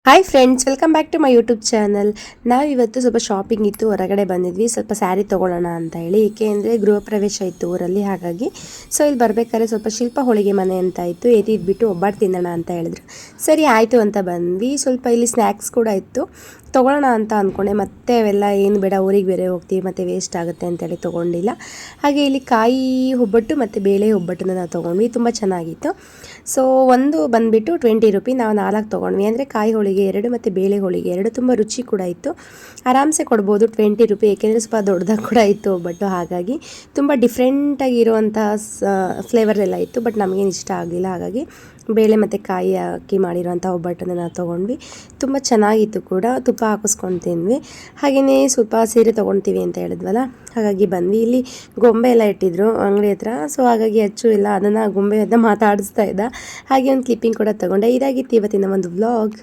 Hi friends, welcome back to my YouTube channel. ನಾವಿವತ್ತು ಸ್ವಲ್ಪ shopping ಇತ್ತು, ಹೊರಗಡೆ ಬಂದಿದ್ವಿ. ಸ್ವಲ್ಪ ಸ್ಯಾರಿ ತೊಗೊಳ್ಳೋಣ ಅಂತ ಹೇಳಿ, ಏಕೆಂದರೆ ಗೃಹ ಪ್ರವೇಶ ಇತ್ತು ಊರಲ್ಲಿ. ಹಾಗಾಗಿ ಇಲ್ಲಿ ಬರಬೇಕಾದ್ರೆ ಸ್ವಲ್ಪ ಶಿಲ್ಪ ಹೋಳಿಗೆ ಮನೆ ಅಂತ ಇತ್ತು, ಎತ್ತಿದ್ಬಿಟ್ಟು ಒಬ್ಬಟ್ಟು ತಿನ್ನೋಣ ಅಂತ ಹೇಳಿದ್ರು. ಸರಿ ಆಯಿತು ಅಂತ ಬಂದ್ವಿ. ಸ್ವಲ್ಪ ಇಲ್ಲಿ ಸ್ನ್ಯಾಕ್ಸ್ ಕೂಡ ಇತ್ತು, ತೊಗೊಳ್ಳೋಣ ಅಂತ ಅಂದ್ಕೊಂಡೆ. ಮತ್ತೆ ಅವೆಲ್ಲ ಏನು ಬೇಡ, ಊರಿಗೆ ಬೇರೆ ಹೋಗ್ತೀವಿ ಮತ್ತು ವೇಸ್ಟ್ ಆಗುತ್ತೆ ಅಂತೇಳಿ ತೊಗೊಂಡಿಲ್ಲ. ಹಾಗೆ ಇಲ್ಲಿ ಕಾಯಿ ಒಬ್ಬಟ್ಟು ಮತ್ತು ಬೇಳೆ ಒಬ್ಬಟ್ಟನ್ನು ನಾವು ತೊಗೊಂಡ್ವಿ, ತುಂಬ ಚೆನ್ನಾಗಿತ್ತು. ಒಂದು ಬಂದುಬಿಟ್ಟು 20 ರೂಪಿ, ನಾವು 4 ತೊಗೊಂಡ್ವಿ. ಅಂದರೆ ಕಾಯಿ ಹೋಳಿಗೆ 2 ಮತ್ತು ಬೇಳೆ ಹೋಳಿಗೆ 2 ತುಂಬ ರುಚಿ ಕೂಡ ಇತ್ತು. ಆರಾಮ್ಸೆ ಕೊಡ್ಬೋದು 20 ರೂಪಿ, ಏಕೆಂದರೆ ಸ್ವಲ್ಪ ದೊಡ್ಡದಾಗಿ ಕೂಡ ಇತ್ತು ಒಬ್ಬಟ್ಟು. ಹಾಗಾಗಿ ತುಂಬ ಡಿಫ್ರೆಂಟಾಗಿರುವಂತಹ ಫ್ಲೇವರ್ ಎಲ್ಲ ಇತ್ತು, ಬಟ್ ನಮಗೇನು ಇಷ್ಟ ಆಗಲಿಲ್ಲ. ಹಾಗಾಗಿ ಬೇಳೆ ಮತ್ತು ಕಾಯಿ ಹಾಕಿ ಮಾಡಿರೋಂಥ ಒಬ್ಬಟ್ಟನ್ನು ನಾವು ತೊಗೊಂಡ್ವಿ. ತುಂಬ ಚೆನ್ನಾಗಿತ್ತು ಕೂಡ, ತುಪ್ಪ ಹಾಕಿಸ್ಕೊಂಡು ತಿಂದ್ವಿ. ಹಾಗೆಯೇ ಸ್ವಲ್ಪ ಸೀರೆ ತೊಗೊಳ್ತೀವಿ ಅಂತ ಹೇಳಿದ್ವಲ್ಲ, ಹಾಗಾಗಿ ಬಂದ್ವಿ. ಇಲ್ಲಿ ಗೊಂಬೆ ಎಲ್ಲ ಇಟ್ಟಿದ್ರು ಅಂಗಡಿ ಹತ್ರ. ಹಾಗಾಗಿ ಅಚ್ಚು ಇಲ್ಲ, ಅದನ್ನು ಗೊಂಬೆ ಅಂತ ಮಾತಾಡಿಸ್ತಾ ಇದ್ದ. ಹಾಗೆ ಒಂದು ಕ್ಲಿಪ್ಪಿಂಗ್ ಕೂಡ ತೊಗೊಂಡೆ. ಇದಾಗಿತ್ತು ಇವತ್ತಿನ ಒಂದು ವ್ಲಾಗ್.